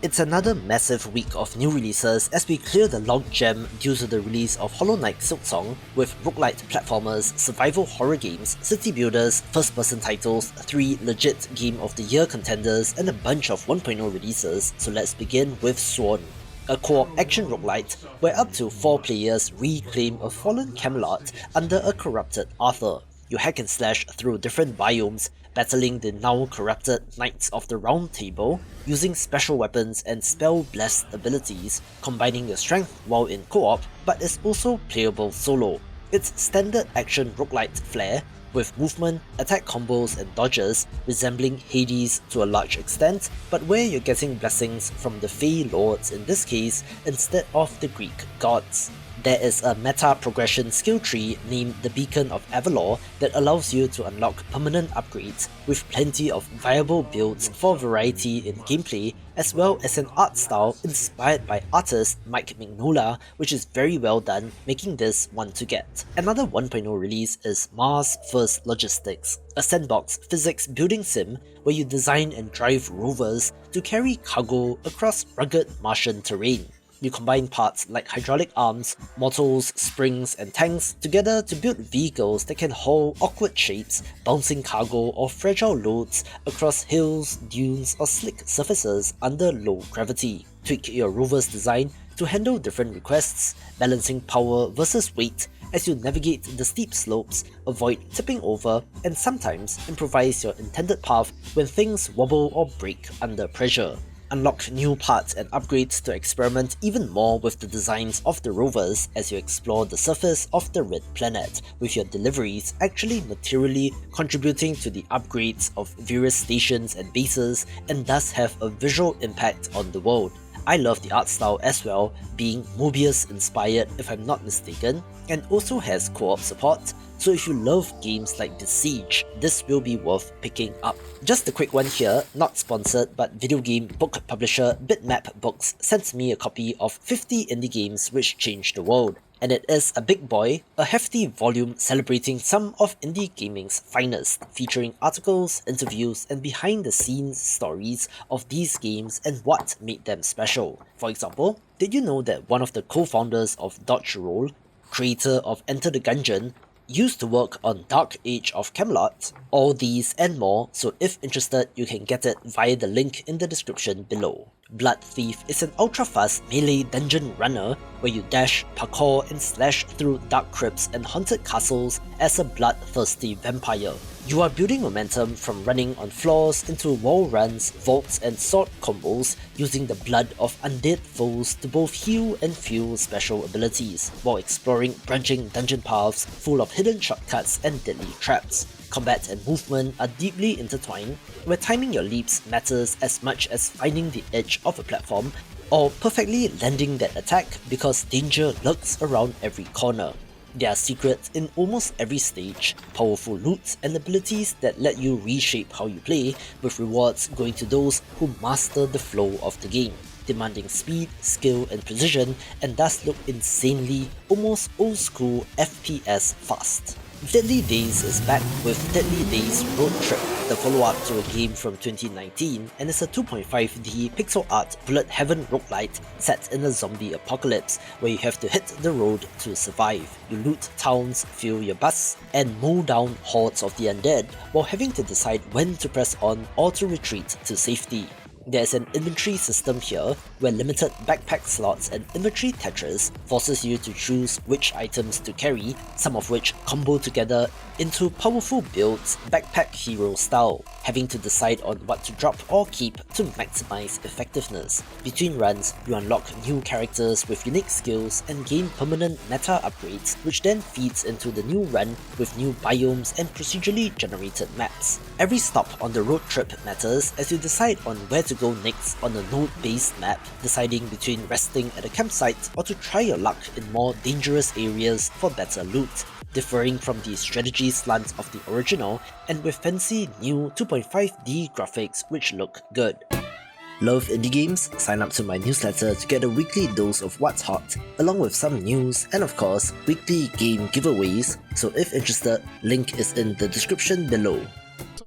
It's another massive week of new releases as we clear the logjam due to the release of Hollow Knight Silksong, with roguelite platformers, survival horror games, city builders, first-person titles, 3 legit Game of the Year contenders, and a bunch of 1.0 releases. So let's begin with Sworn, a co-op action roguelite where up to 4 players reclaim a fallen Camelot under a corrupted Arthur. You hack and slash through different biomes, battling the now corrupted Knights of the Round Table, using special weapons and spell-blessed abilities, combining your strength while in co-op, but is also playable solo. It's standard action roguelite flair, with movement, attack combos and dodges resembling Hades to a large extent, but where you're getting blessings from the Fey Lords in this case instead of the Greek gods. There is a meta progression skill tree named the Beacon of Avalor that allows you to unlock permanent upgrades, with plenty of viable builds for variety in gameplay, as well as an art style inspired by artist Mike Mignola, which is very well done, making this one to get. Another 1.0 release is Mars First Logistics, a sandbox physics building sim where you design and drive rovers to carry cargo across rugged Martian terrain. You combine parts like hydraulic arms, mortals, springs, and tanks together to build vehicles that can haul awkward shapes, bouncing cargo or fragile loads across hills, dunes, or slick surfaces under low gravity. Tweak your rover's design to handle different requests, balancing power versus weight as you navigate the steep slopes, avoid tipping over, and sometimes improvise your intended path when things wobble or break under pressure. Unlock new parts and upgrades to experiment even more with the designs of the rovers as you explore the surface of the Red Planet, with your deliveries actually materially contributing to the upgrades of various stations and bases, and thus have a visual impact on the world. I love the art style as well, being Mobius inspired if I'm not mistaken, and also has co-op support, so if you love games like The Siege, this will be worth picking up. Just a quick one here, not sponsored, but video game book publisher Bitmap Books sent me a copy of 50 indie games which changed the world. And it is a big boy, a hefty volume celebrating some of indie gaming's finest, featuring articles, interviews, and behind-the-scenes stories of these games and what made them special. For example, did you know that one of the co-founders of Dodge Roll, creator of Enter the Gungeon, used to work on Dark Age of Camelot? All these and more, so if interested, you can get it via the link in the description below. Bloodthief is an ultra-fast melee dungeon runner where you dash, parkour, and slash through dark crypts and haunted castles as a bloodthirsty vampire. You are building momentum from running on floors into wall runs, vaults, and sword combos using the blood of undead foes to both heal and fuel special abilities, while exploring branching dungeon paths full of hidden shortcuts and deadly traps. Combat and movement are deeply intertwined, where timing your leaps matters as much as finding the edge of a platform or perfectly landing that attack because danger lurks around every corner. There are secrets in almost every stage, powerful loot, and abilities that let you reshape how you play, with rewards going to those who master the flow of the game, demanding speed, skill, and precision, and thus look insanely, almost old-school FPS fast. Deadly Days is back with Deadly Days Roadtrip, the follow-up to a game from 2019, and is a 2.5D pixel art bullet heaven roguelite set in a zombie apocalypse where you have to hit the road to survive. You loot towns, fuel your bus, and mow down hordes of the undead while having to decide when to press on or to retreat to safety. There's an inventory system here where limited backpack slots and inventory Tetris forces you to choose which items to carry, some of which combo together into powerful builds backpack hero style, having to decide on what to drop or keep to maximize effectiveness. Between runs, you unlock new characters with unique skills and gain permanent meta upgrades, which then feeds into the new run with new biomes and procedurally generated maps. Every stop on the road trip matters as you decide on where to go next on a node-based map, deciding between resting at a campsite or to try your luck in more dangerous areas for better loot, differing from the strategy slant of the original and with fancy new 2.5D graphics which look good. Love indie games? Sign up to my newsletter to get a weekly dose of what's hot, along with some news and of course, weekly game giveaways, so if interested, link is in the description below.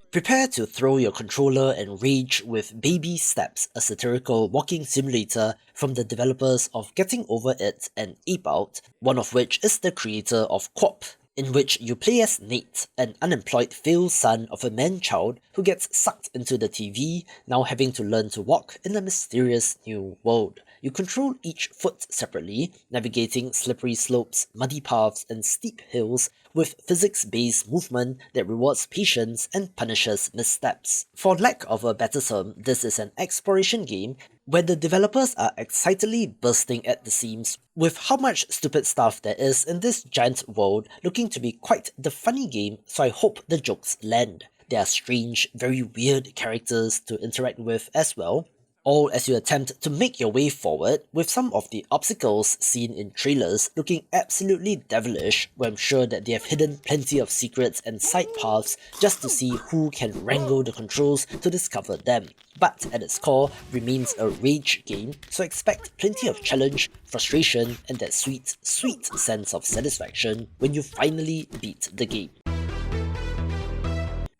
Prepare to throw your controller and rage with Baby Steps, a satirical walking simulator from the developers of Getting Over It and Ape Out, one of which is the creator of QUAP, in which you play as Nate, an unemployed failed son of a man-child who gets sucked into the TV, now having to learn to walk in a mysterious new world. You control each foot separately, navigating slippery slopes, muddy paths, and steep hills with physics-based movement that rewards patience and punishes missteps. For lack of a better term, this is an exploration game where the developers are excitedly bursting at the seams with how much stupid stuff there is in this giant world, looking to be quite the funny game, so I hope the jokes land. There are strange, very weird characters to interact with as well, all as you attempt to make your way forward, with some of the obstacles seen in trailers looking absolutely devilish, where I'm sure that they have hidden plenty of secrets and side paths just to see who can wrangle the controls to discover them. But at its core remains a rage game, so expect plenty of challenge, frustration, and that sweet, sweet sense of satisfaction when you finally beat the game.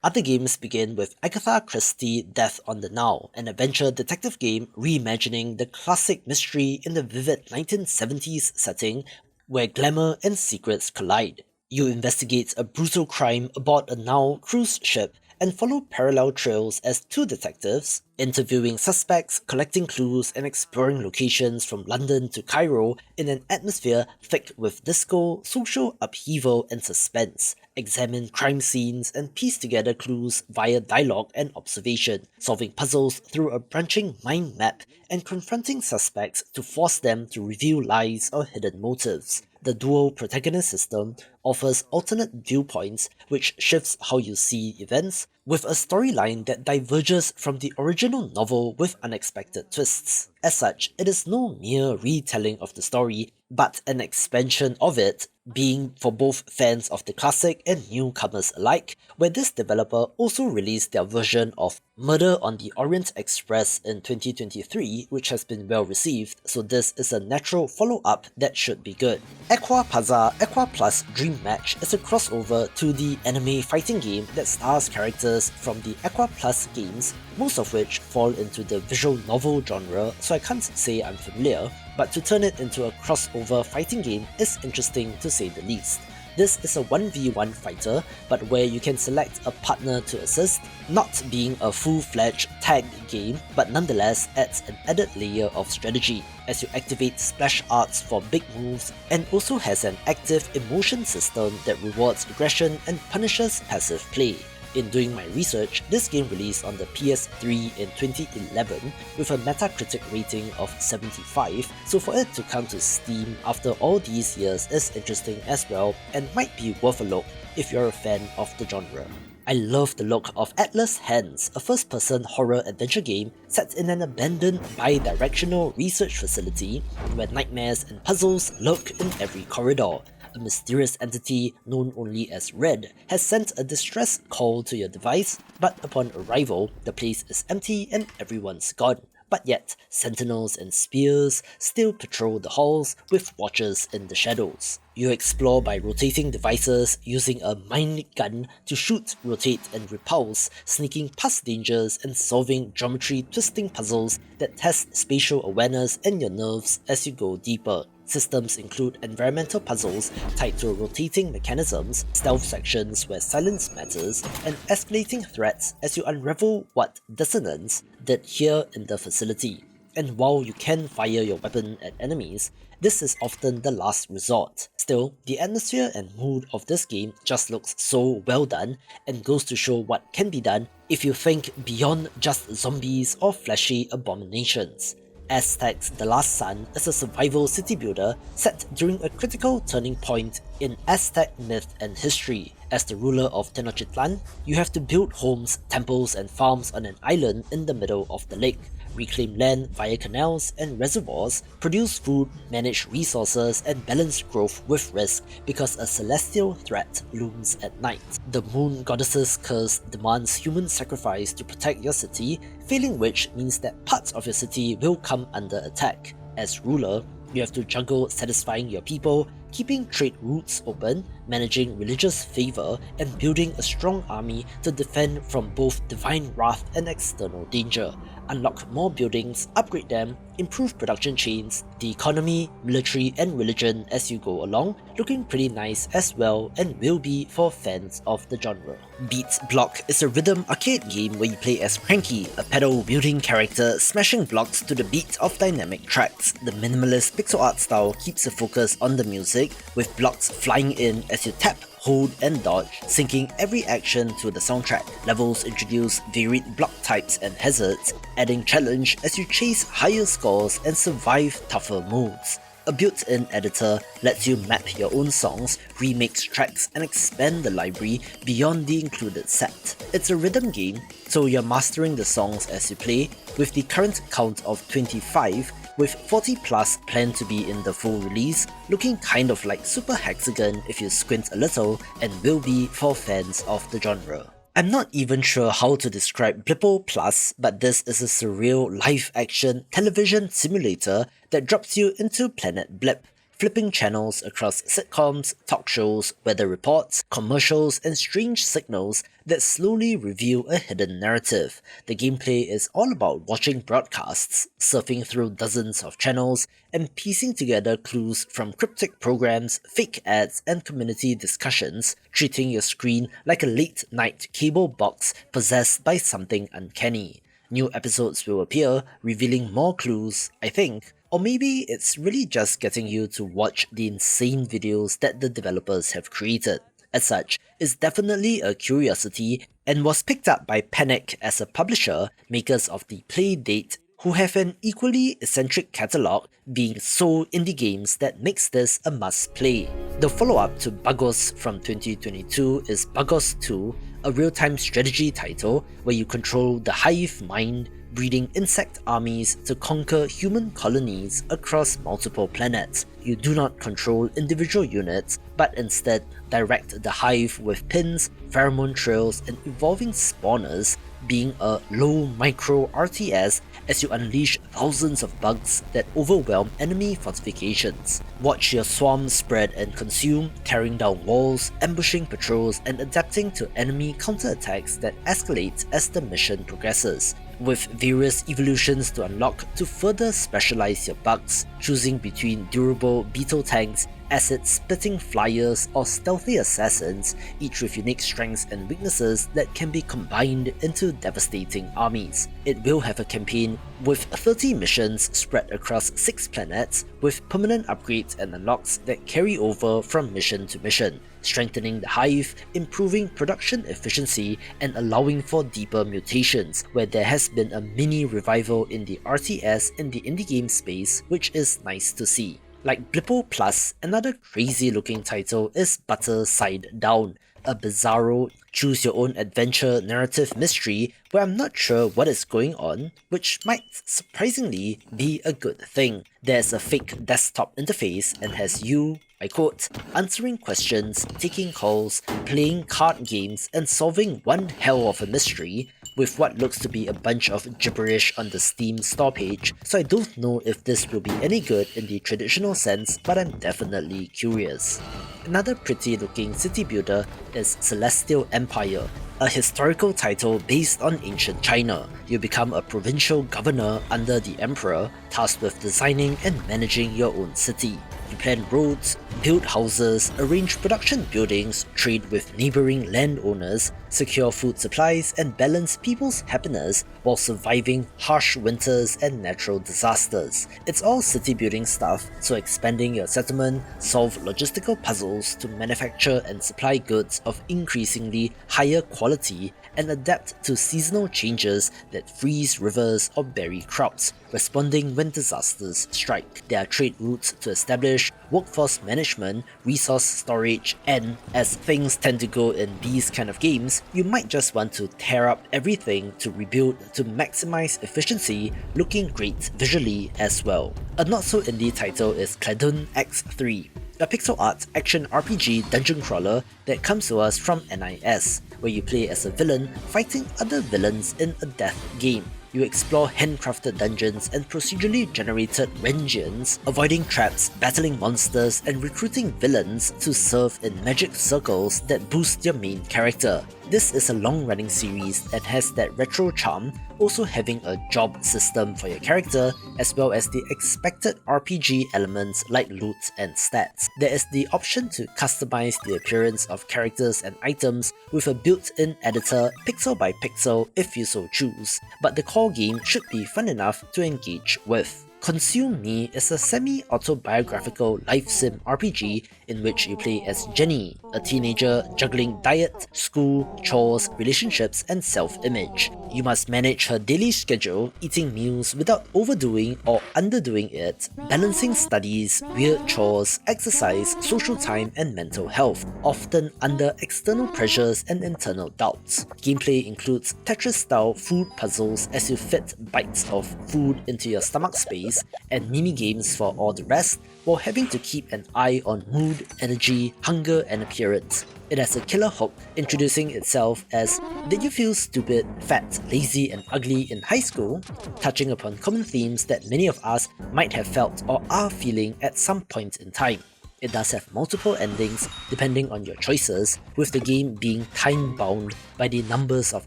Other games begin with Agatha Christie Death on the Nile, an adventure detective game reimagining the classic mystery in the vivid 1970s setting where glamour and secrets collide. You investigate a brutal crime aboard a Nile cruise ship and follow parallel trails as two detectives, interviewing suspects, collecting clues, and exploring locations from London to Cairo in an atmosphere thick with disco, social upheaval, and suspense. Examine crime scenes and piece together clues via dialogue and observation, solving puzzles through a branching mind map, and confronting suspects to force them to reveal lies or hidden motives. The dual protagonist system offers alternate viewpoints which shifts how you see events, with a storyline that diverges from the original novel with unexpected twists. As such, it is no mere retelling of the story, but an expansion of it, being for both fans of the classic and newcomers alike, where this developer also released their version of Murder on the Orient Express in 2023, which has been well received, so this is a natural follow-up that should be good. AQUAPAZZA AquaPlus Dream Match is a crossover 2D anime fighting game that stars characters from the AquaPlus games, most of which fall into the visual novel genre, so I can't say I'm familiar, but to turn it into a crossover fighting game is interesting to say the least. This is a 1v1 fighter, but where you can select a partner to assist, not being a full-fledged tag game, but nonetheless adds an added layer of strategy, as you activate splash arts for big moves, and also has an active emotion system that rewards aggression and punishes passive play. In doing my research, this game released on the PS3 in 2011 with a Metacritic rating of 75, so for it to come to Steam after all these years is interesting as well and might be worth a look if you're a fan of the genre. I love the look of Atlas Hands, a first-person horror adventure game set in an abandoned bi-directional research facility where nightmares and puzzles lurk in every corridor. A mysterious entity known only as Red has sent a distress call to your device, but upon arrival, the place is empty and everyone's gone. But yet, sentinels and spears still patrol the halls with watchers in the shadows. You explore by rotating devices, using a mind gun to shoot, rotate, and repulse, sneaking past dangers and solving geometry-twisting puzzles that test spatial awareness and your nerves as you go deeper. Systems include environmental puzzles tied to rotating mechanisms, stealth sections where silence matters, and escalating threats as you unravel what dissonance did here in the facility. And while you can fire your weapon at enemies, this is often the last resort. Still, the atmosphere and mood of this game just looks so well done and goes to show what can be done if you think beyond just zombies or flashy abominations. Aztecs: The Last Sun is a survival city builder set during a critical turning point in Aztec myth and history. As the ruler of Tenochtitlan, you have to build homes, temples, and farms on an island in the middle of the lake, reclaim land via canals and reservoirs, produce food, manage resources, and balance growth with risk because a celestial threat looms at night. The moon goddess's curse demands human sacrifice to protect your city, failing which means that parts of your city will come under attack. As ruler, You have to juggle satisfying your people, keeping trade routes open, managing religious favor, and building a strong army to defend from both divine wrath and external danger. Unlock more buildings, upgrade them, improve production chains, the economy, military, and religion as you go along, looking pretty nice as well and will be for fans of the genre. Beatblock is a rhythm arcade game where you play as Cranky, a pedal-wielding character smashing blocks to the beat of dynamic tracks. The minimalist pixel art style keeps the focus on the music, with blocks flying in as you tap, hold, and dodge, syncing every action to the soundtrack. Levels introduce varied block types and hazards, adding challenge as you chase higher scores and survive tougher moves. A built-in editor lets you map your own songs, remix tracks, and expand the library beyond the included set. It's a rhythm game, so you're mastering the songs as you play, with the current count of 25, with 40 plus planned to be in the full release, looking kind of like Super Hexagon if you squint a little, and will be for fans of the genre. I'm not even sure how to describe Blippo Plus, but this is a surreal live-action television simulator that drops you into Planet Blip, flipping channels across sitcoms, talk shows, weather reports, commercials, and strange signals that slowly reveal a hidden narrative. The gameplay is all about watching broadcasts, surfing through dozens of channels, and piecing together clues from cryptic programs, fake ads, and community discussions, treating your screen like a late-night cable box possessed by something uncanny. New episodes will appear, revealing more clues, I think, or maybe it's really just getting you to watch the insane videos that the developers have created. As such, it's definitely a curiosity and was picked up by Panic as a publisher, makers of the Playdate, who have an equally eccentric catalogue, being sole indie games that makes this a must-play. The follow-up to Buggos from 2022 is Buggos 2, a real-time strategy title where you control the hive mind, breeding insect armies to conquer human colonies across multiple planets. You do not control individual units, but instead direct the hive with pins, pheromone trails, and evolving spawners, being a low micro RTS as you unleash thousands of bugs that overwhelm enemy fortifications. Watch your swarm spread and consume, tearing down walls, ambushing patrols, and adapting to enemy counterattacks that escalate as the mission progresses, with various evolutions to unlock to further specialize your bugs, choosing between durable beetle tanks, acid-spitting flyers, or stealthy assassins, each with unique strengths and weaknesses that can be combined into devastating armies. It will have a campaign with 30 missions spread across 6 planets, with permanent upgrades and unlocks that carry over from mission to mission, strengthening the hive, improving production efficiency, and allowing for deeper mutations, where there has been a mini revival in the RTS in the indie game space, which is nice to see. Like Blippo Plus, another crazy looking title is Butter Side Down, a bizarro choose-your-own-adventure narrative mystery where I'm not sure what is going on, which might surprisingly be a good thing. There's a fake desktop interface and has you, I quote, answering questions, taking calls, playing card games, and solving one hell of a mystery, with what looks to be a bunch of gibberish on the Steam store page, so I don't know if this will be any good in the traditional sense, but I'm definitely curious. Another pretty looking city builder is Celestial Empire, a historical title based on ancient China. You become a provincial governor under the emperor, tasked with designing and managing your own city. You plan roads, build houses, arrange production buildings, trade with neighbouring landowners, secure food supplies, and balance people's happiness while surviving harsh winters and natural disasters. It's all city building stuff, so expanding your settlement, solve logistical puzzles to manufacture and supply goods of increasingly higher quality, and adapt to seasonal changes that freeze rivers or bury crops, responding when disasters strike. There are trade routes to establish, workforce management, resource storage, and as things tend to go in these kind of games, you might just want to tear up everything to rebuild to maximize efficiency, looking great visually as well. A not-so-indie title is Cladun X3, a pixel art action RPG dungeon crawler that comes to us from NIS, where you play as a villain fighting other villains in a death game. you explore handcrafted dungeons and procedurally generated rengions, avoiding traps, battling monsters, and recruiting villains to serve in magic circles that boost your main character. This is a long-running series and has that retro charm, also having a job system for your character, as well as the expected RPG elements like loot and stats. There is the option to customize the appearance of characters and items with a built-in editor pixel by pixel if you so choose, but the core game should be fun enough to engage with. Consume Me is a semi-autobiographical life sim RPG in which you play as Jenny, a teenager juggling diet, school, chores, relationships, and self-image. You must manage her daily schedule, eating meals without overdoing or underdoing it, balancing studies, weird chores, exercise, social time, and mental health, often under external pressures and internal doubts. Gameplay includes Tetris-style food puzzles as you fit bites of food into your stomach space, and mini-games for all the rest, while having to keep an eye on mood, energy, hunger, and appearance. It has a killer hook, introducing itself as "Did you feel stupid, fat, lazy, and ugly in high school?" touching upon common themes that many of us might have felt or are feeling at some point in time. It does have multiple endings depending on your choices, with the game being time-bound by the numbers of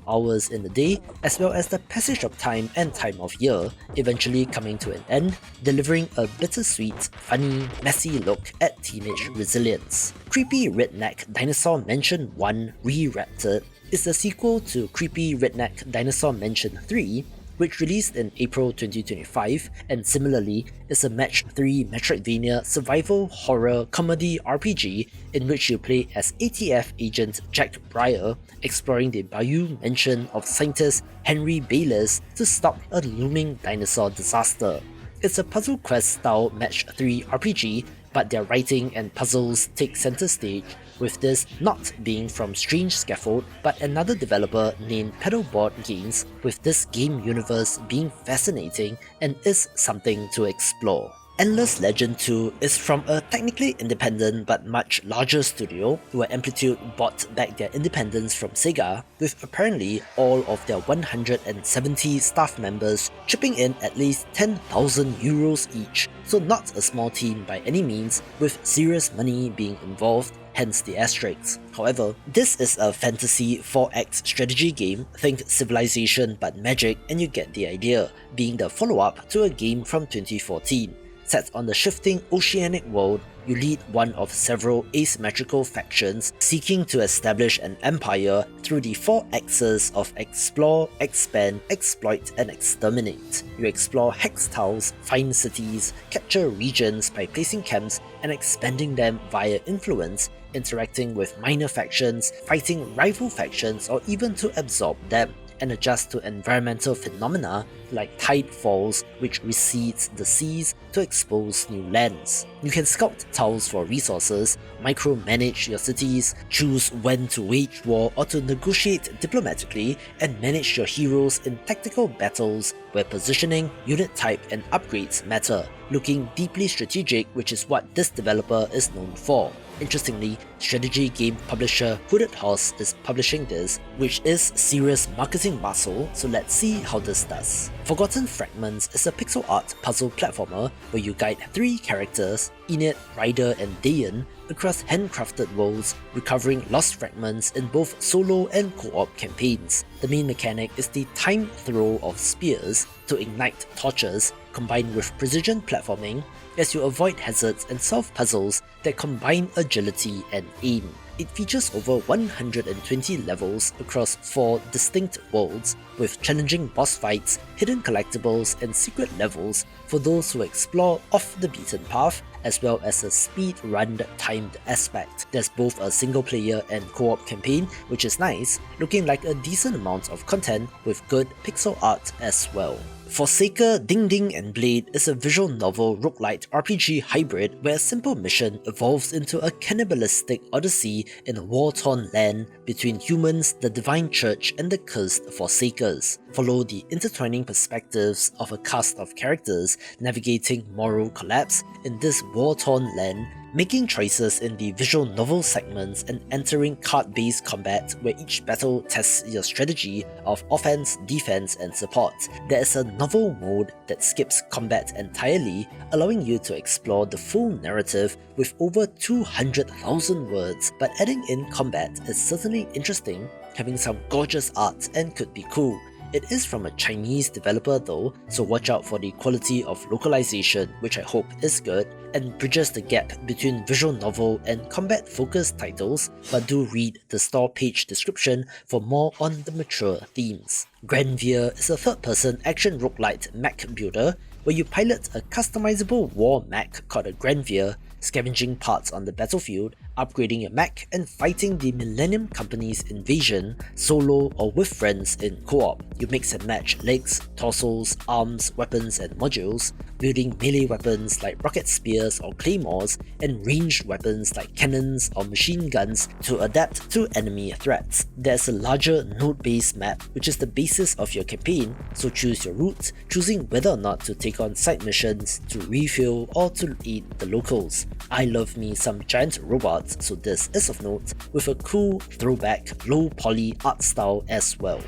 hours in the day, as well as the passage of time and time of year, eventually coming to an end, delivering a bittersweet, funny, messy look at teenage resilience. Creepy Redneck Dinosaur Mansion 1 Re-Raptored is the sequel to Creepy Redneck Dinosaur Mansion 3, which released in April 2025, and similarly is a Match 3 Metroidvania survival horror comedy RPG in which you play as ATF agent Jack Breyer, exploring the Bayou mansion of scientist Henry Baylis to stop a looming dinosaur disaster. It's a puzzle quest style Match 3 RPG, but their writing and puzzles take center stage, with this not being from Strange Scaffold but another developer named Pedalboard Games, with this game universe being fascinating and is something to explore. Endless Legend 2 is from a technically independent but much larger studio, where Amplitude bought back their independence from Sega, with apparently all of their 170 staff members chipping in at least 10,000 euros each, so not a small team by any means, with serious money being involved, hence the asterisks. However, this is a fantasy 4X strategy game, think Civilization but magic, and you get the idea, being the follow-up to a game from 2014. Set on the shifting oceanic world, you lead one of several asymmetrical factions seeking to establish an empire through the 4 X's of explore, expand, exploit, and exterminate. You explore hex tiles, find cities, capture regions by placing camps and expanding them via influence, interacting with minor factions, fighting rival factions, or even to absorb them, and adjust to environmental phenomena like tide falls, which recedes the seas to expose new lands. You can scout tiles for resources, micromanage your cities, choose when to wage war or to negotiate diplomatically, and manage your heroes in tactical battles where positioning, unit type, and upgrades matter, looking deeply strategic, which is what this developer is known for. Interestingly, strategy game publisher Hooded Horse is publishing this, which is serious marketing muscle, so let's see how this does. Forgotten Fragments is a pixel art puzzle platformer where you guide 3 characters, Enid, Ryder, and Dayan, across handcrafted worlds, recovering lost fragments in both solo and co-op campaigns. The main mechanic is the time throw of spears to ignite torches, combined with precision platforming, as you avoid hazards and solve puzzles that combine agility and aim. It features over 120 levels across 4 distinct worlds, with challenging boss fights, hidden collectibles, and secret levels for those who explore off the beaten path, as well as a speed-run timed aspect. There's both a single-player and co-op campaign, which is nice, looking like a decent amount of content with good pixel art as well. Forsaker, DingDing&Blade is a visual novel roguelite RPG hybrid where a simple mission evolves into a cannibalistic odyssey in a war-torn land between humans, the Divine Church, and the cursed Forsakers. Follow the intertwining perspectives of a cast of characters navigating moral collapse in this war-torn land, Making choices in the visual novel segments and entering card-based combat where each battle tests your strategy of offense, defense, and support. There is a novel mode that skips combat entirely, allowing you to explore the full narrative with over 200,000 words, but adding in combat is certainly interesting, having some gorgeous art and could be cool. It is from a Chinese developer though, so watch out for the quality of localization, which I hope is good, and bridges the gap between visual novel and combat-focused titles, but do read the store page description for more on the mature themes. Granvir is a third-person action roguelite mech builder where you pilot a customizable war mech called a Granvir, scavenging parts on the battlefield, upgrading your mech, and fighting the Millennium Company's invasion solo or with friends in co-op. You mix and match legs, torsos, arms, weapons, and modules, building melee weapons like rocket spears or claymores, and ranged weapons like cannons or machine guns to adapt to enemy threats. There's a larger node-based map which is the basis of your campaign, so choose your route, choosing whether or not to take on side missions, to refill, or to aid the locals. I love me some giant robots, so this is of note, with a cool throwback low poly art style as well.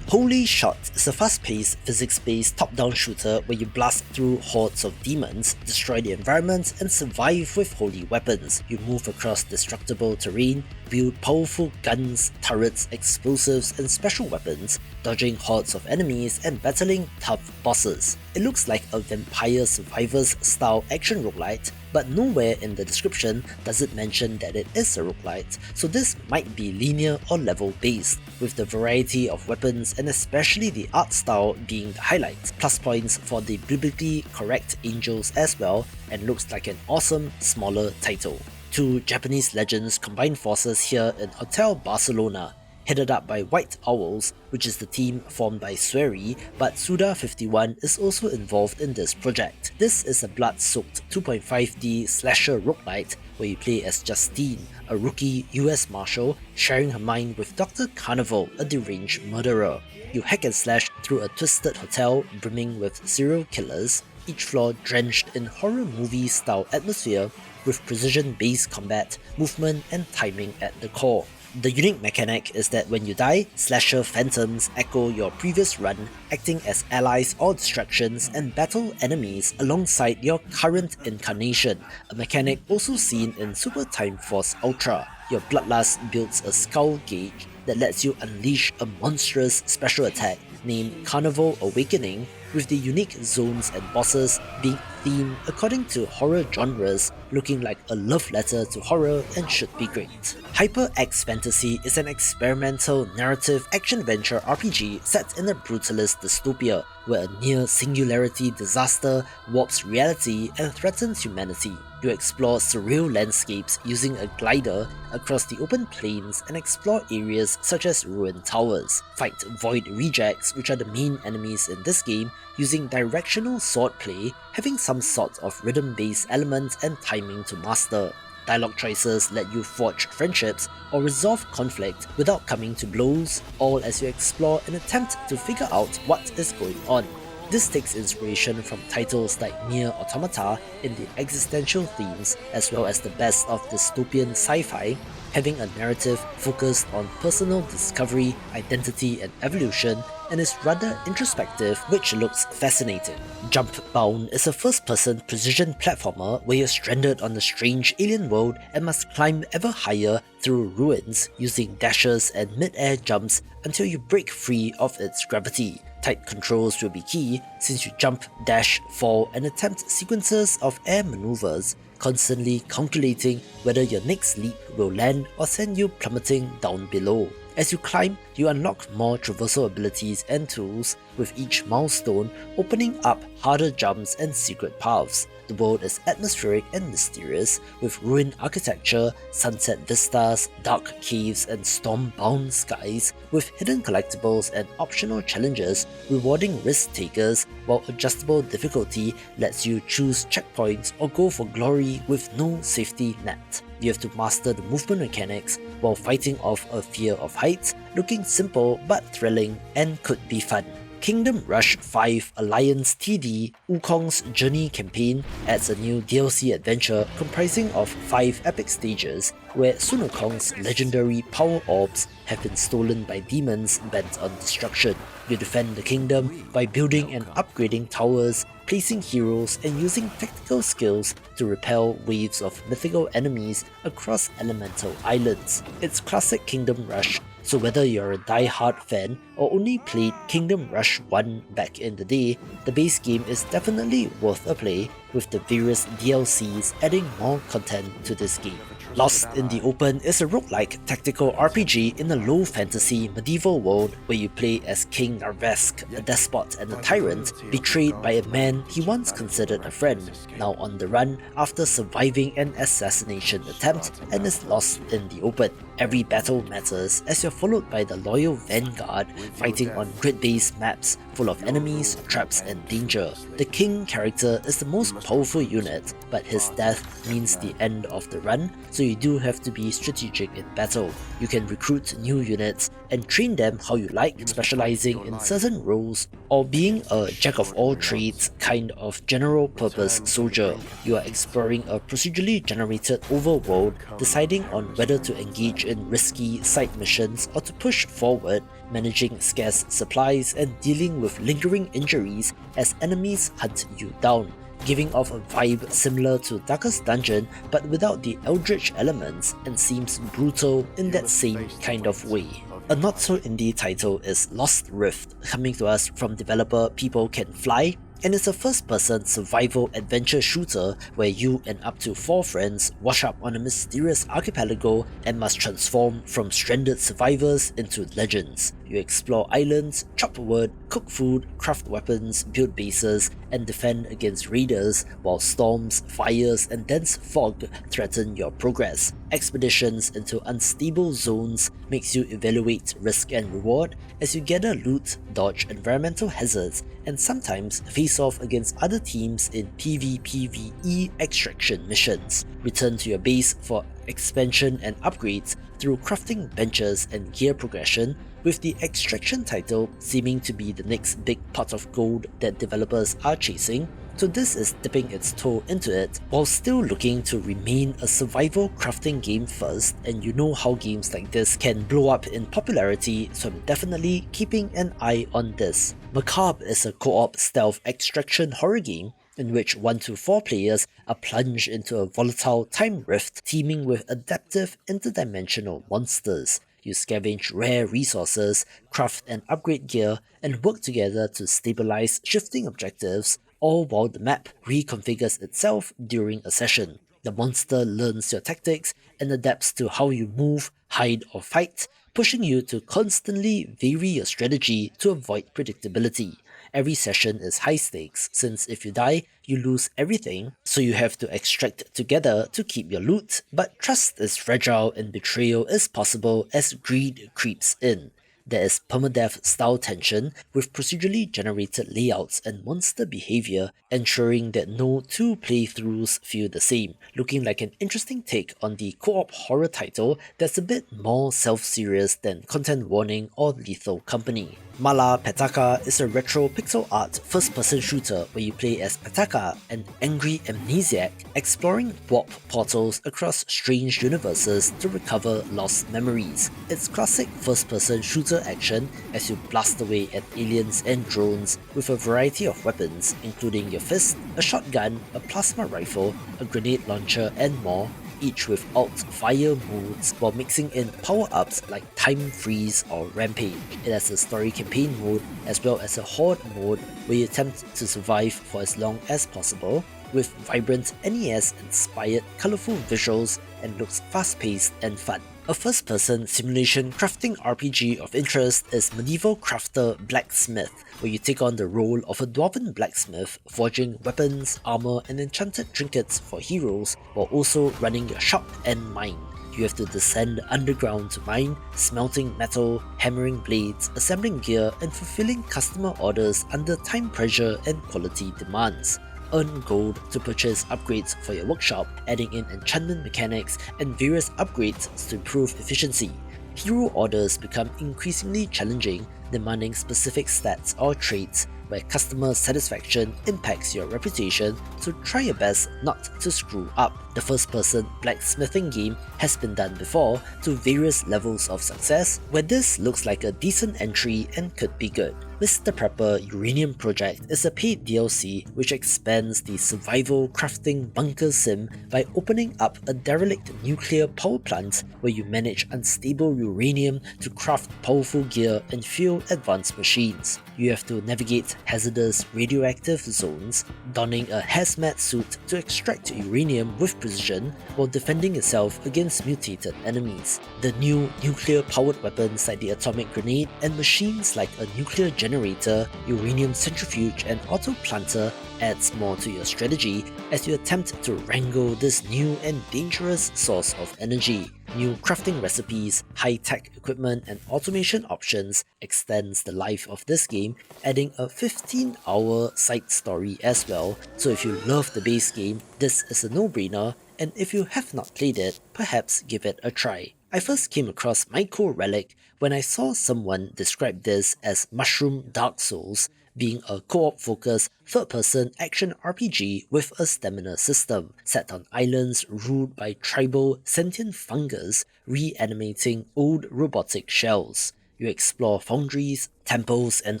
Holy Shot is a fast-paced, physics-based top-down shooter where you blast through hordes of demons, destroy the environment, and survive with holy weapons. You move across destructible terrain, build powerful guns, turrets, explosives, and special weapons, dodging hordes of enemies and battling tough bosses. It looks like a Vampire Survivors style action roguelite, but nowhere in the description does it mention that it is a roguelite, so this might be linear or level based, with the variety of weapons and especially the art style being the highlight. Plus points for the biblically correct angels as well, and looks like an awesome smaller title. Two Japanese legends combine forces here in Hotel Barcelona, headed up by White Owls, which is the team formed by Swery, but Suda51 is also involved in this project. This is a blood-soaked 2.5D slasher roguelite where you play as Justine, a rookie US Marshal sharing her mind with Dr. Carnival, a deranged murderer. You hack and slash through a twisted hotel brimming with serial killers, each floor drenched in horror movie-style atmosphere with precision-based combat, movement, and timing at the core. The unique mechanic is that when you die, slasher phantoms echo your previous run, acting as allies or distractions, and battle enemies alongside your current incarnation, a mechanic also seen in Super Time Force Ultra. Your Bloodlust builds a skull gauge that lets you unleash a monstrous special attack named Carnival Awakening, with the unique zones and bosses being themed according to horror genres, looking like a love letter to horror and should be great. HYPERxFANTASY is an experimental narrative action-adventure RPG set in a brutalist dystopia, where a near-singularity disaster warps reality and threatens humanity. You explore surreal landscapes using a glider across the open plains and explore areas such as ruined towers. Fight void rejects, which are the main enemies in this game, using directional swordplay, having some sort of rhythm-based elements and timing to master. Dialogue choices let you forge friendships or resolve conflict without coming to blows, all as you explore and attempt to figure out what is going on. This takes inspiration from titles like Nier Automata in the existential themes, as well as the best of dystopian sci-fi, having a narrative focused on personal discovery, identity, and evolution, and is rather introspective, which looks fascinating. Jumpbound is a first-person precision platformer where you're stranded on a strange alien world and must climb ever higher through ruins using dashes and mid-air jumps until you break free of its gravity. Tight controls will be key since you jump, dash, fall, and attempt sequences of air maneuvers, constantly calculating whether your next leap will land or send you plummeting down below. As you climb, you unlock more traversal abilities and tools, with each milestone opening up harder jumps and secret paths. The world is atmospheric and mysterious, with ruined architecture, sunset vistas, dark caves, and storm-bound skies, with hidden collectibles and optional challenges rewarding risk-takers, while adjustable difficulty lets you choose checkpoints or go for glory with no safety net. You have to master the movement mechanics while fighting off a fear of heights, looking simple but thrilling and could be fun. Kingdom Rush 5 Alliance TD Wukong's Journey campaign adds a new DLC adventure comprising of 5 epic stages where Sun Wukong's legendary power orbs have been stolen by demons bent on destruction. You defend the kingdom by building and upgrading towers, placing heroes, and using tactical skills to repel waves of mythical enemies across elemental islands. It's classic Kingdom Rush, so whether you're a die-hard fan or only played Kingdom Rush 1 back in the day, the base game is definitely worth a play, with the various DLCs adding more content to this game. Lost in the Open is a roguelike tactical RPG in a low fantasy medieval world where you play as King Narvesk, a despot and a tyrant betrayed by a man he once considered a friend, now on the run after surviving an assassination attempt and is lost in the open. Every battle matters as you're followed by the loyal vanguard fighting on grid-based maps full of enemies, traps and danger. The king character is the most powerful unit, but his death means the end of the run, so you do have to be strategic in battle. You can recruit new units and train them how you like, specializing in certain roles or being a jack-of-all-trades kind of general-purpose soldier. You are exploring a procedurally generated overworld, deciding on whether to engage in risky side missions or to push forward, managing scarce supplies and dealing with lingering injuries as enemies hunt you down, giving off a vibe similar to Darkest Dungeon but without the eldritch elements and seems brutal in that same kind of way. A not-so-indie title is Lost Rift, coming to us from developer People Can Fly, and it's a first-person survival adventure shooter where you and up to 4 friends wash up on a mysterious archipelago and must transform from stranded survivors into legends. You explore islands, chop wood, cook food, craft weapons, build bases, and defend against raiders while storms, fires, and dense fog threaten your progress. Expeditions into unstable zones makes you evaluate risk and reward as you gather loot, dodge environmental hazards, and sometimes face off against other teams in PvPvE extraction missions. Return to your base for expansion and upgrades through crafting benches and gear progression, with the extraction title seeming to be the next big pot of gold that developers are chasing. So this is dipping its toe into it while still looking to remain a survival crafting game first, and you know how games like this can blow up in popularity, so I'm definitely keeping an eye on this. Macabre is a co-op stealth extraction horror game in which 1 to 4 players are plunged into a volatile time rift teeming with adaptive interdimensional monsters. You scavenge rare resources, craft and upgrade gear, and work together to stabilize shifting objectives, all while the map reconfigures itself during a session. The monster learns your tactics and adapts to how you move, hide or fight, pushing you to constantly vary your strategy to avoid predictability. Every session is high stakes, since if you die, you lose everything, so you have to extract together to keep your loot, but trust is fragile and betrayal is possible as greed creeps in. There is permadeath style tension with procedurally generated layouts and monster behavior, ensuring that no 2 playthroughs feel the same, looking like an interesting take on the co-op horror title that's a bit more self-serious than Content Warning or Lethal Company. Mala Petaka is a retro pixel art first-person shooter where you play as Petaka, an angry amnesiac, exploring warp portals across strange universes to recover lost memories. It's classic first-person shooter action as you blast away at aliens and drones with a variety of weapons, including your fist, a shotgun, a plasma rifle, a grenade launcher, and more, each with alt-fire modes while mixing in power-ups like Time Freeze or Rampage. It has a story campaign mode as well as a horde mode where you attempt to survive for as long as possible, with vibrant NES-inspired colourful visuals and looks fast-paced and fun. A first-person simulation crafting RPG of interest is medieval crafter Blacksmith, where you take on the role of a dwarven blacksmith, forging weapons, armor, and enchanted trinkets for heroes, while also running your shop and mine. You have to descend underground to mine, smelting metal, hammering blades, assembling gear, and fulfilling customer orders under time pressure and quality demands. Earn gold to purchase upgrades for your workshop, adding in enchantment mechanics and various upgrades to improve efficiency. hero orders become increasingly challenging, demanding specific stats or traits, where customer satisfaction impacts your reputation, so try your best not to screw up. The first-person blacksmithing game has been done before to various levels of success, where this looks like a decent entry and could be good. Mr. Prepper Uranium Project is a paid DLC which expands the survival crafting bunker sim by opening up a derelict nuclear power plant where you manage unstable uranium to craft powerful gear and fuel advanced machines. You have to navigate hazardous radioactive zones, donning a hazmat suit to extract uranium with precision while defending yourself against mutated enemies. The new nuclear-powered weapons like the atomic grenade and machines like a nuclear generator, uranium centrifuge and auto planter adds more to your strategy as you attempt to wrangle this new and dangerous source of energy. New crafting recipes, high-tech equipment and automation options extends the life of this game, adding a 15-hour side story as well, so if you love the base game, this is a no-brainer, and if you have not played it, perhaps give it a try. I first came across MycoRelic when I saw someone describe this as Mushroom Dark Souls, being a co-op focused third-person action RPG with a stamina system, set on islands ruled by tribal sentient fungus reanimating old robotic shells. You explore foundries, temples and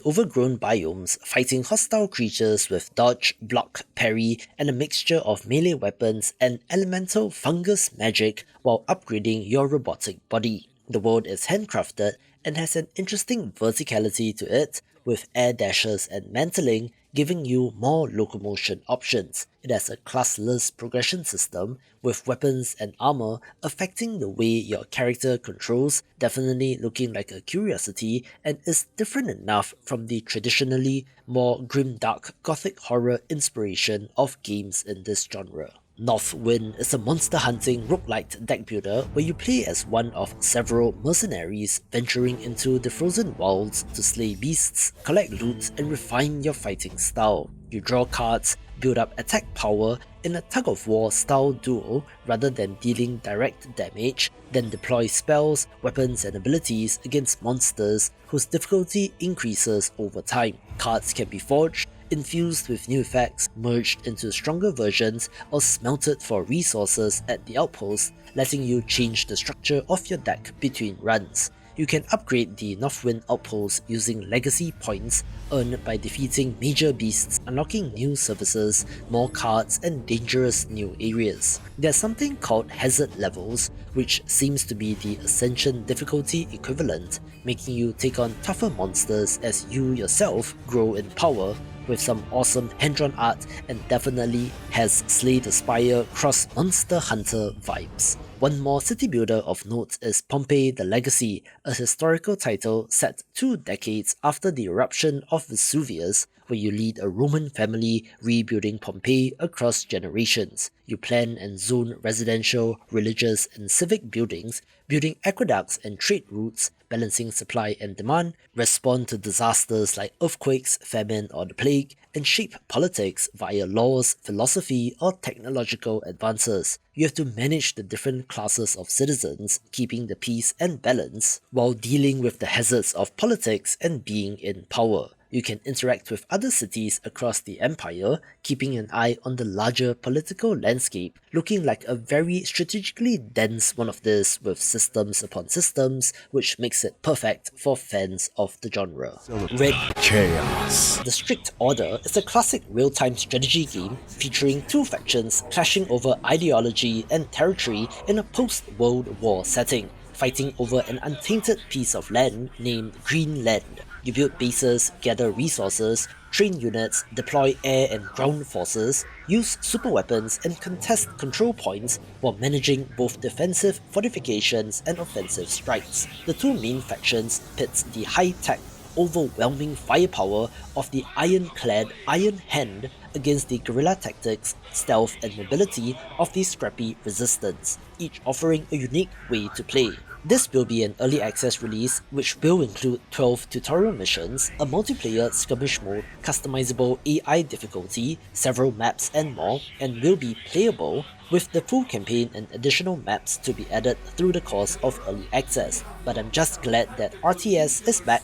overgrown biomes, fighting hostile creatures with dodge, block, parry and a mixture of melee weapons and elemental fungus magic while upgrading your robotic body. The world is handcrafted and has an interesting verticality to it, with air dashes and mantling giving you more locomotion options. It has a classless progression system, with weapons and armor affecting the way your character controls, definitely looking like a curiosity, and is different enough from the traditionally more grimdark gothic horror inspiration of games in this genre. Northwind is a monster hunting roguelite deck builder where you play as one of several mercenaries venturing into the frozen wilds to slay beasts, collect loot and refine your fighting style. You draw cards, build up attack power in a tug-of-war style duel rather than dealing direct damage, then deploy spells, weapons and abilities against monsters whose difficulty increases over time. Cards can be forged, infused with new effects, merged into stronger versions, or smelted for resources at the outpost, letting you change the structure of your deck between runs. You can upgrade the Northwind outpost using legacy points earned by defeating major beasts, unlocking new services, more cards and dangerous new areas. There's something called hazard levels, which seems to be the Ascension difficulty equivalent, making you take on tougher monsters as you yourself grow in power, with some awesome hand-drawn art and definitely has Slay the Spire cross Monster Hunter vibes. One more city builder of note is Pompeii the Legacy, a historical title set 2 decades after the eruption of Vesuvius, where you lead a Roman family rebuilding Pompeii across generations. You plan and zone residential, religious and civic buildings, building aqueducts and trade routes, balancing supply and demand, respond to disasters like earthquakes, famine or the plague, and shape politics via laws, philosophy or technological advances. You have to manage the different classes of citizens, keeping the peace and balance, while dealing with the hazards of politics and being in power. You can interact with other cities across the empire, keeping an eye on the larger political landscape, looking like a very strategically dense one of this with systems upon systems, which makes it perfect for fans of the genre. Red Chaos. The Strict Order is a classic real-time strategy game featuring 2 factions clashing over ideology and territory in a post-World War setting, fighting over an untainted piece of land named Greenland. You build bases, gather resources, train units, deploy air and ground forces, use super weapons and contest control points while managing both defensive fortifications and offensive strikes. The 2 main factions pit the high-tech, overwhelming firepower of the ironclad Iron Hand against the guerrilla tactics, stealth and mobility of the scrappy resistance, each offering a unique way to play. This will be an early access release which will include 12 tutorial missions, a multiplayer skirmish mode, customizable AI difficulty, several maps and more, and will be playable with the full campaign and additional maps to be added through the course of early access. But I'm just glad that RTS is back,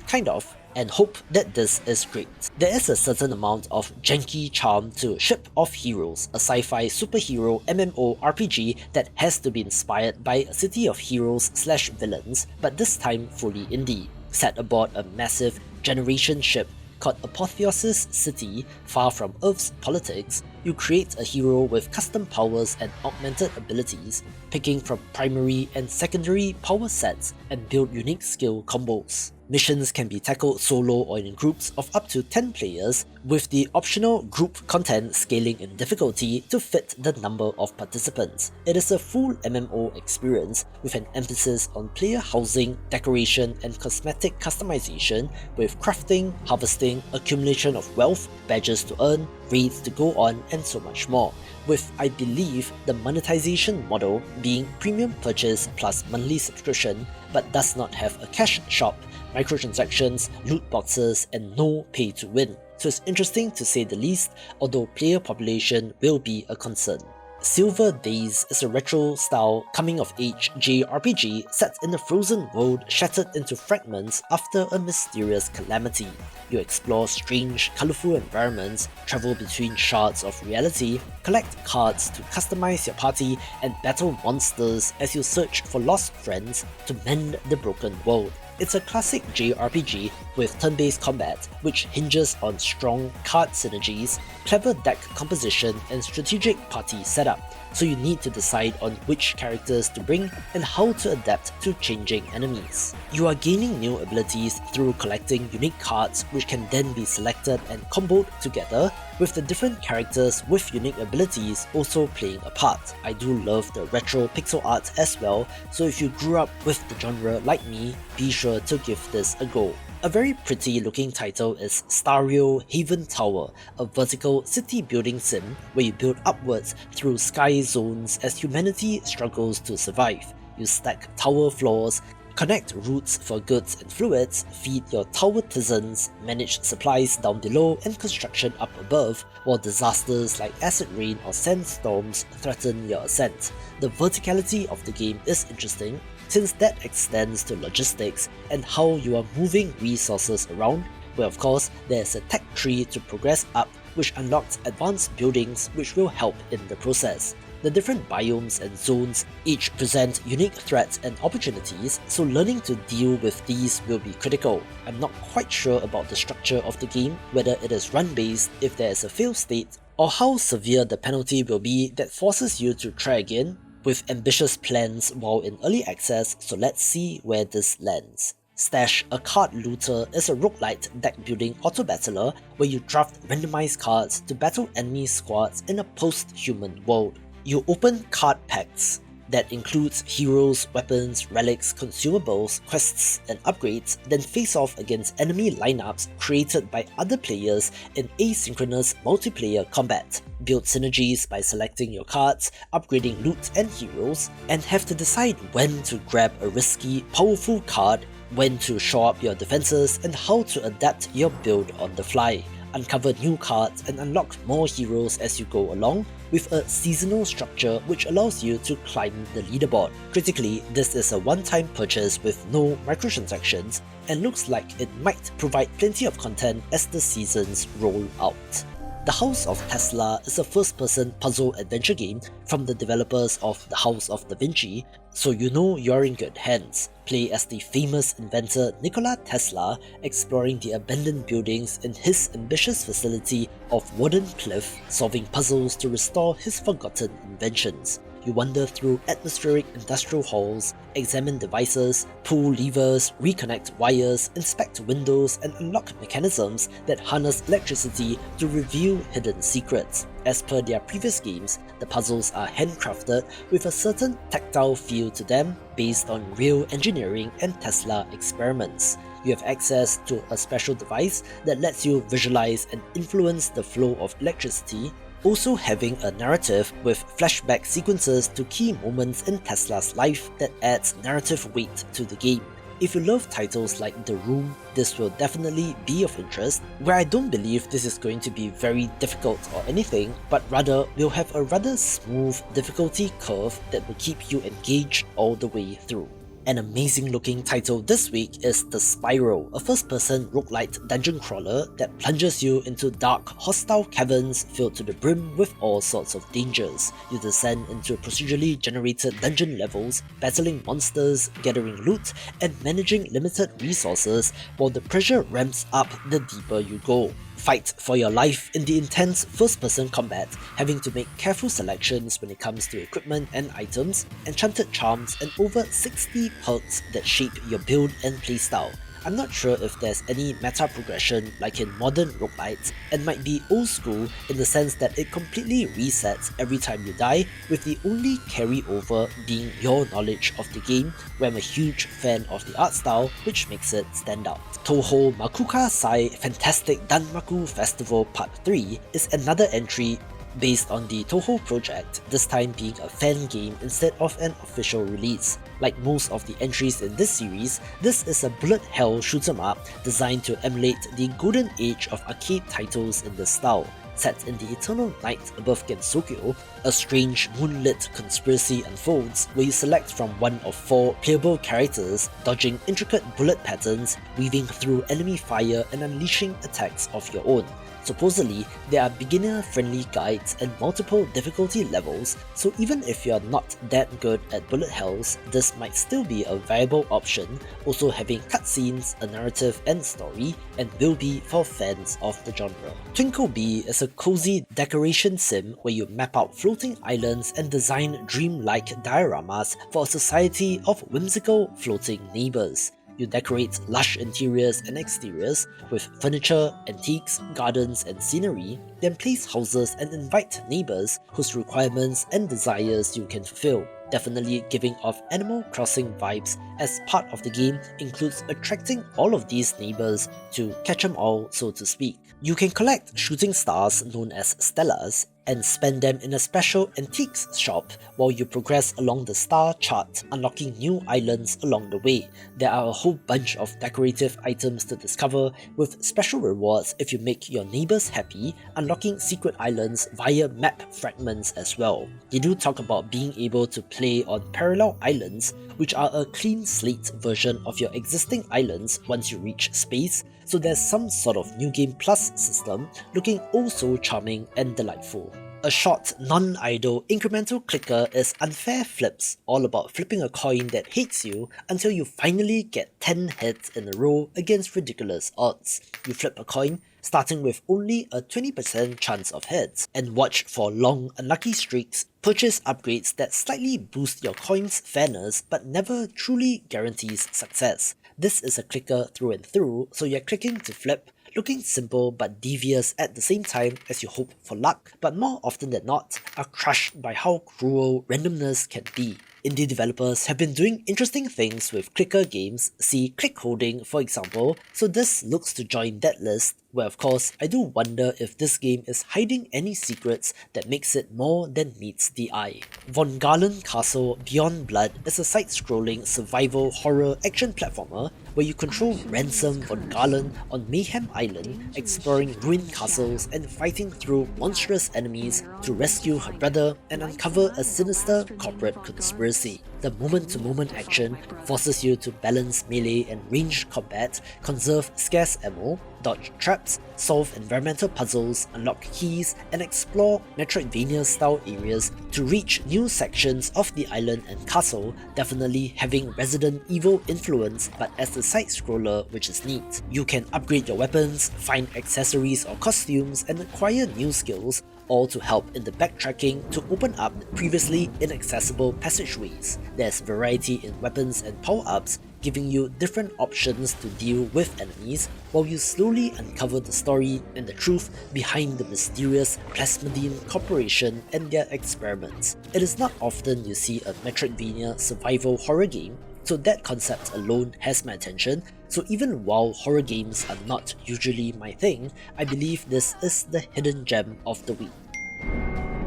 kind of, and hope that this is great. There is a certain amount of janky charm to Ship of Heroes, a sci-fi superhero MMORPG that has to be inspired by a city of heroes/villains, but this time fully indie. Set aboard a massive generation ship called Apotheosis City, far from Earth's politics, you create a hero with custom powers and augmented abilities, picking from primary and secondary power sets and build unique skill combos. Missions can be tackled solo or in groups of up to 10 players, with the optional group content scaling in difficulty to fit the number of participants. It is a full MMO experience with an emphasis on player housing, decoration and cosmetic customization, with crafting, harvesting, accumulation of wealth, badges to earn, raids to go on and so much more, with I believe the monetization model being premium purchase plus monthly subscription, but does not have a cash shop, microtransactions, loot boxes, and no pay to win. So it's interesting to say the least, although player population will be a concern. Silver Days is a retro-style coming-of-age JRPG set in a frozen world shattered into fragments after a mysterious calamity. You explore strange, colourful environments, travel between shards of reality, collect cards to customize your party, and battle monsters as you search for lost friends to mend the broken world. It's a classic JRPG with turn-based combat, which hinges on strong card synergies, clever deck composition, and strategic party setup, so you need to decide on which characters to bring and how to adapt to changing enemies. You are gaining new abilities through collecting unique cards which can then be selected and comboed together, with the different characters with unique abilities also playing a part. I do love the retro pixel art as well, so if you grew up with the genre like me, be sure to give this a go. A very pretty looking title is Stario Haven Tower, a vertical city building sim where you build upwards through sky zones as humanity struggles to survive. You stack tower floors, connect routes for goods and fluids, feed your tower tisans, manage supplies down below and construction up above, while disasters like acid rain or sandstorms threaten your ascent. The verticality of the game is interesting, since that extends to logistics and how you are moving resources around, where of course there's a tech tree to progress up which unlocks advanced buildings which will help in the process. The different biomes and zones each present unique threats and opportunities, so learning to deal with these will be critical. I'm not quite sure about the structure of the game, whether it is run-based if there is a fail state, or how severe the penalty will be that forces you to try again, with ambitious plans while in early access, so let's see where this lands. Stash, a card looter, is a roguelite deck building auto-battler where you draft randomized cards to battle enemy squads in a post-human world. You open card packs that includes heroes, weapons, relics, consumables, quests, and upgrades, then face off against enemy lineups created by other players in asynchronous multiplayer combat. Build synergies by selecting your cards, upgrading loot and heroes, and have to decide when to grab a risky, powerful card, when to shore up your defenses, and how to adapt your build on the fly. Uncover new cards and unlock more heroes as you go along, with a seasonal structure which allows you to climb the leaderboard. Critically, this is a one-time purchase with no microtransactions, and looks like it might provide plenty of content as the seasons roll out. The House of Tesla is a first-person puzzle adventure game from the developers of The House of Da Vinci, so you know you're in good hands. Play as the famous inventor Nikola Tesla, exploring the abandoned buildings in his ambitious facility of Warden Cliff, solving puzzles to restore his forgotten inventions. You wander through atmospheric industrial halls, examine devices, pull levers, reconnect wires, inspect windows, and unlock mechanisms that harness electricity to reveal hidden secrets. As per their previous games, the puzzles are handcrafted with a certain tactile feel to them based on real engineering and Tesla experiments. You have access to a special device that lets you visualize and influence the flow of electricity, also having a narrative with flashback sequences to key moments in Tesla's life that adds narrative weight to the game. If you love titles like The Room, this will definitely be of interest, where I don't believe this is going to be very difficult or anything, but rather will have a rather smooth difficulty curve that will keep you engaged all the way through. An amazing looking title this week is The Spiral, a first-person roguelite dungeon crawler that plunges you into dark, hostile caverns filled to the brim with all sorts of dangers. You descend into procedurally generated dungeon levels, battling monsters, gathering loot, and managing limited resources, while the pressure ramps up the deeper you go. Fight for your life in the intense first-person combat, having to make careful selections when it comes to equipment and items, enchanted charms, and over 60 perks that shape your build and playstyle. I'm not sure if there's any meta progression like in modern roguelites, and might be old school in the sense that it completely resets every time you die, with the only carryover being your knowledge of the game, where I'm a huge fan of the art style, which makes it stand out. Toho Makuka Sai Fantastic Danmaku Festival Part 3 is another entry based on the Toho project, this time being a fan game instead of an official release. Like most of the entries in this series, this is a bullet hell shoot 'em up designed to emulate the golden age of arcade titles in this style. Set in the eternal night above Gensokyo, a strange moonlit conspiracy unfolds where you select from one of 4 playable characters, dodging intricate bullet patterns, weaving through enemy fire and unleashing attacks of your own. Supposedly, there are beginner-friendly guides and multiple difficulty levels, so even if you're not that good at bullet hells, this might still be a viable option, also having cutscenes, a narrative and story, and will be for fans of the genre. Twinkle Bee is a cozy decoration sim where you map out floating islands and design dream-like dioramas for a society of whimsical floating neighbours. You decorate lush interiors and exteriors with furniture, antiques, gardens, and scenery, then place houses and invite neighbours whose requirements and desires you can fulfill. Definitely giving off Animal Crossing vibes, as part of the game includes attracting all of these neighbours to catch 'em all, so to speak. You can collect shooting stars known as stellas and spend them in a special antiques shop while you progress along the star chart, unlocking new islands along the way. There are a whole bunch of decorative items to discover, with special rewards if you make your neighbours happy, unlocking secret islands via map fragments as well. They do talk about being able to play on parallel islands, which are a clean slate version of your existing islands once you reach space, so there's some sort of New Game Plus system looking also charming and delightful. A short, non-idle incremental clicker is Unfair Flips, all about flipping a coin that hates you until you finally get 10 hits in a row against ridiculous odds. You flip a coin, starting with only a 20% chance of heads, and watch for long, unlucky streaks, purchase upgrades that slightly boost your coin's fairness but never truly guarantees success. This is a clicker through and through, so you're clicking to flip, looking simple but devious at the same time as you hope for luck, but more often than not, are crushed by how cruel randomness can be. Indie developers have been doing interesting things with clicker games, see click holding for example, so this looks to join that list, where of course I do wonder if this game is hiding any secrets that makes it more than meets the eye. Von Galen Castle Beyond Blood is a side-scrolling survival horror action platformer where you control Ransom von Galen on Mayhem Island, exploring ruined castles and fighting through monstrous enemies to rescue her brother and uncover a sinister corporate conspiracy. The moment-to-moment action forces you to balance melee and ranged combat, conserve scarce ammo, dodge traps, solve environmental puzzles, unlock keys, and explore Metroidvania-style areas to reach new sections of the island and castle, definitely having Resident Evil influence but as a side-scroller, which is neat. You can upgrade your weapons, find accessories or costumes, and acquire new skills, all to help in the backtracking to open up previously inaccessible passageways. There's variety in weapons and power-ups, giving you different options to deal with enemies, while you slowly uncover the story and the truth behind the mysterious Plasmodine Corporation and their experiments. It is not often you see a Metroidvania survival horror game, so that concept alone has my attention, so even while horror games are not usually my thing, I believe this is the hidden gem of the week.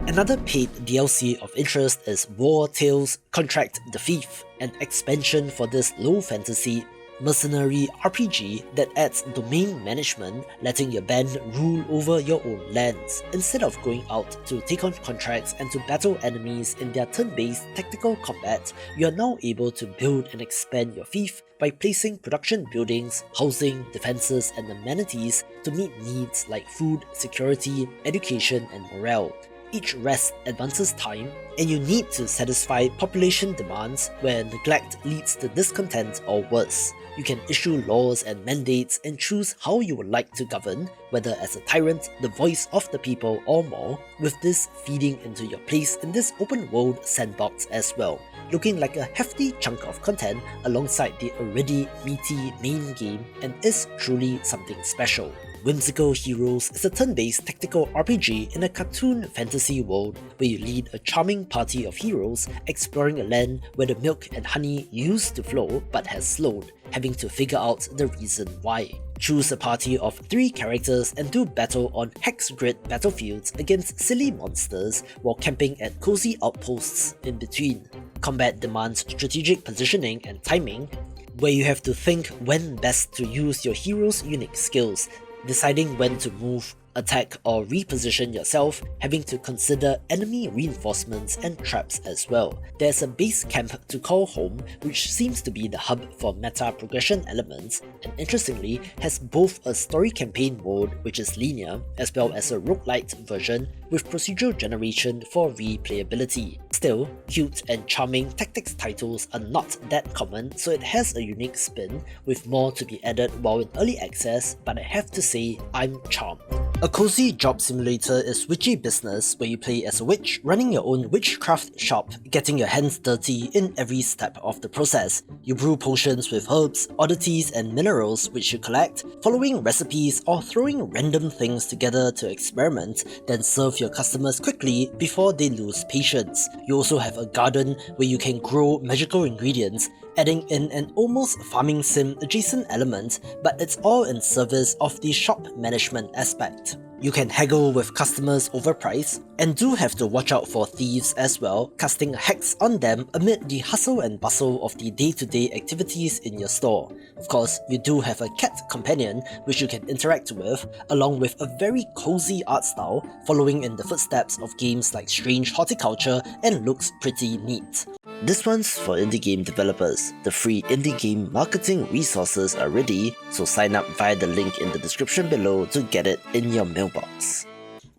Another paid DLC of interest is War Tales Contract the Thief, an expansion for this low fantasy mercenary RPG that adds domain management, letting your band rule over your own lands. Instead of going out to take on contracts and to battle enemies in their turn-based tactical combat, you are now able to build and expand your fief by placing production buildings, housing, defenses, and amenities to meet needs like food, security, education, and morale. Each rest advances time, and you need to satisfy population demands where neglect leads to discontent or worse. You can issue laws and mandates and choose how you would like to govern, whether as a tyrant, the voice of the people, or more, with this feeding into your place in this open world sandbox as well, looking like a hefty chunk of content alongside the already meaty main game, and is truly something special. Whimsical Heroes is a turn-based tactical RPG in a cartoon fantasy world where you lead a charming party of heroes exploring a land where the milk and honey used to flow but has slowed, having to figure out the reason why. Choose a party of 3 characters and do battle on hex grid battlefields against silly monsters while camping at cozy outposts in between. Combat demands strategic positioning and timing, where you have to think when best to use your hero's unique skills, deciding when to move, attack, or reposition yourself, having to consider enemy reinforcements and traps as well. There's a base camp to call home, which seems to be the hub for meta progression elements, and interestingly has both a story campaign mode which is linear, as well as a roguelite version with procedural generation for replayability. Still, cute and charming tactics titles are not that common, so it has a unique spin, with more to be added while in early access, but I have to say I'm charmed. A cozy job simulator is Witchy Business, where you play as a witch, running your own witchcraft shop, getting your hands dirty in every step of the process. You brew potions with herbs, oddities, and minerals which you collect, following recipes or throwing random things together to experiment, then serve your customers quickly before they lose patience. You also have a garden where you can grow magical ingredients, adding in an almost farming sim adjacent element, but it's all in service of the shop management aspect. You can haggle with customers over price, and do have to watch out for thieves as well, casting a hex on them amid the hustle and bustle of the day-to-day activities in your store. Of course, you do have a cat companion which you can interact with, along with a very cozy art style, following in the footsteps of games like Strange Horticulture, and looks pretty neat. This one's for indie game developers. The free indie game marketing resources are ready, so sign up via the link in the description below to get it in your mailbox.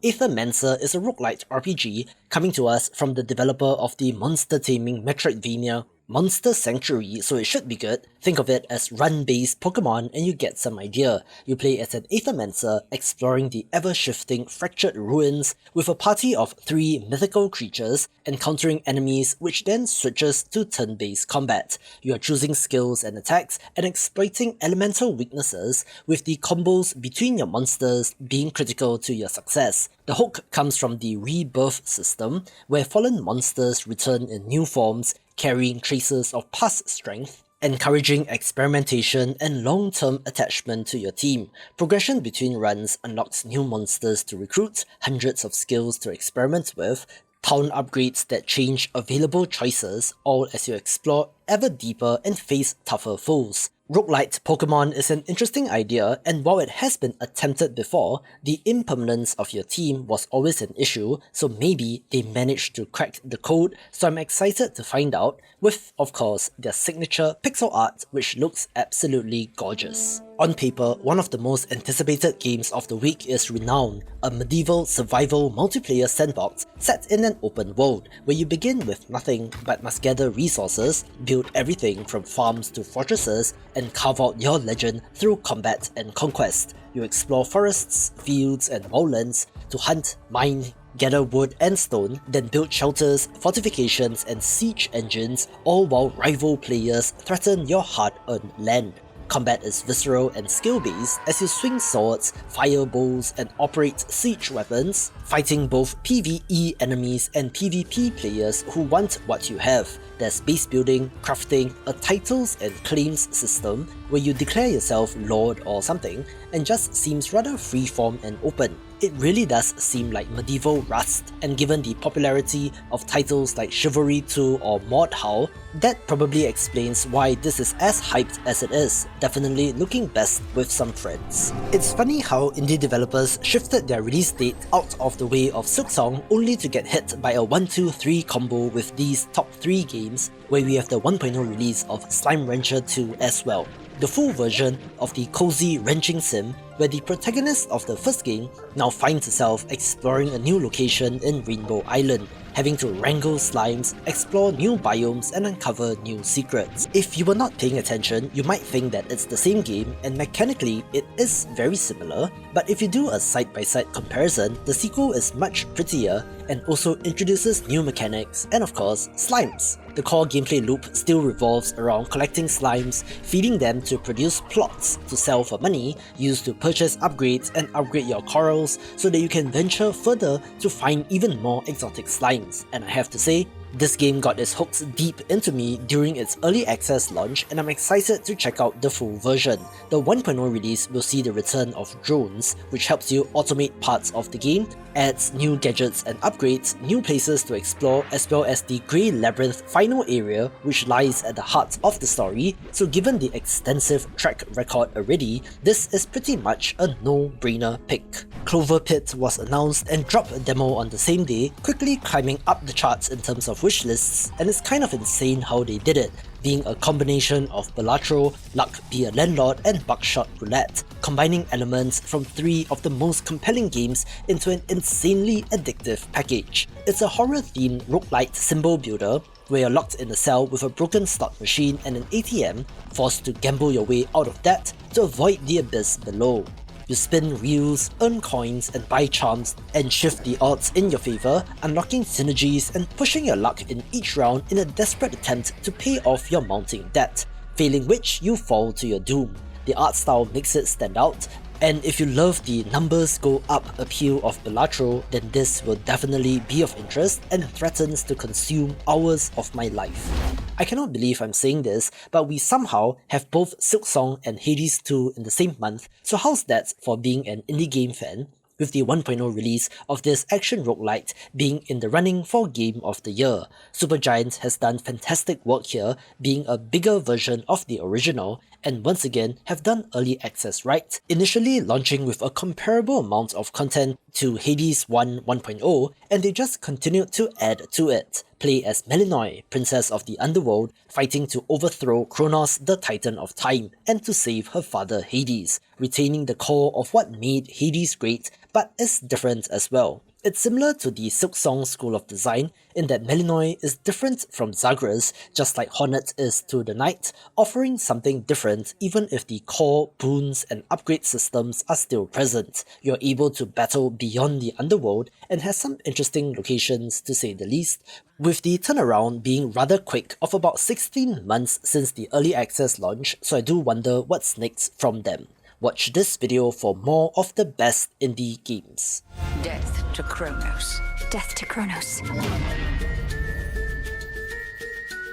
AQUAPAZZA is a roguelite RPG coming to us from the developer of the monster-taming Metroidvania Monster Sanctuary, so it should be good. Think of it as run-based Pokemon and you get some idea. You play as an AQUAPAZZA exploring the ever-shifting fractured ruins with a party of 3 mythical creatures, encountering enemies which then switches to turn-based combat. You are choosing skills and attacks and exploiting elemental weaknesses, with the combos between your monsters being critical to your success. The hook comes from the rebirth system, where fallen monsters return in new forms, carrying traces of past strength, encouraging experimentation and long-term attachment to your team. Progression between runs unlocks new monsters to recruit, hundreds of skills to experiment with, town upgrades that change available choices, all as you explore ever deeper and face tougher foes. Roguelite Pokemon is an interesting idea, and while it has been attempted before, the impermanence of your team was always an issue, so maybe they managed to crack the code, so I'm excited to find out, with, of course, their signature pixel art which looks absolutely gorgeous. On paper, one of the most anticipated games of the week is Renown, a medieval survival multiplayer sandbox set in an open world, where you begin with nothing but must gather resources, build everything from farms to fortresses, and carve out your legend through combat and conquest. You explore forests, fields, and wildlands to hunt, mine, gather wood and stone, then build shelters, fortifications, and siege engines, all while rival players threaten your hard-earned land. Combat is visceral and skill-based as you swing swords, fire bows, and operate siege weapons, fighting both PvE enemies and PvP players who want what you have. there's base building, crafting, a titles and claims system where you declare yourself lord or something, and just seems rather freeform and open. It really does seem like medieval Rust, and given the popularity of titles like Chivalry 2 or Mordhau, that probably explains why this is as hyped as it is, definitely looking best with some friends. It's funny how indie developers shifted their release date out of the way of Silksong only to get hit by a 1-2-3 combo with these top 3 games, where we have the 1.0 release of Slime Rancher 2 as well. The full version of the cozy wrenching sim where the protagonist of the first game now finds herself exploring a new location in Rainbow Island, having to wrangle slimes, explore new biomes and uncover new secrets. If you were not paying attention, you might think that it's the same game, and mechanically it is very similar, but if you do a side-by-side comparison, the sequel is much prettier and also introduces new mechanics and of course, slimes. The core gameplay loop still revolves around collecting slimes, feeding them to produce plots to sell for money, used to purchase upgrades and upgrade your corals so that you can venture further to find even more exotic slimes. And I have to say, this game got its hooks deep into me during its early access launch, and I'm excited to check out the full version. The 1.0 release will see the return of drones, which helps you automate parts of the game, adds new gadgets and upgrades, new places to explore, as well as the Grey Labyrinth final area, which lies at the heart of the story. So given the extensive track record already, this is pretty much a no-brainer pick. Clover Pit was announced and dropped a demo on the same day, quickly climbing up the charts in terms of wishlists, and it's kind of insane how they did it, being a combination of Balatro, Luck Be a Landlord and Buckshot Roulette, combining elements from 3 of the most compelling games into an insanely addictive package. It's a horror-themed roguelite symbol builder where you're locked in a cell with a broken slot machine and an ATM, forced to gamble your way out of that to avoid the abyss below. You spin reels, earn coins and buy charms and shift the odds in your favour, unlocking synergies and pushing your luck in each round in a desperate attempt to pay off your mounting debt, failing which you fall to your doom. The art style makes it stand out, and if you love the numbers go up appeal of Balatro, then this will definitely be of interest and threatens to consume hours of my life. I cannot believe I'm saying this, but we somehow have both Silksong and Hades 2 in the same month, so how's that for being an indie game fan? With the 1.0 release of this action roguelite being in the running for Game of the Year. Supergiant has done fantastic work here, being a bigger version of the original, and once again have done early access right, initially launching with a comparable amount of content to Hades 1 1.0, and they just continued to add to it. Play as Melinoi, Princess of the Underworld, fighting to overthrow Kronos, the Titan of Time, and to save her father Hades, retaining the core of what made Hades great, but is different as well. It's similar to the Silksong school of design in that Melinoi is different from Zagreus, just like Hornet is to the Knight, offering something different even if the core, boons and upgrade systems are still present. You're able to battle beyond the underworld and has some interesting locations to say the least, with the turnaround being rather quick of about 16 months since the early access launch, so I do wonder what's next from them. Watch this video for more of the best indie games. Death to Kronos. Death to Kronos.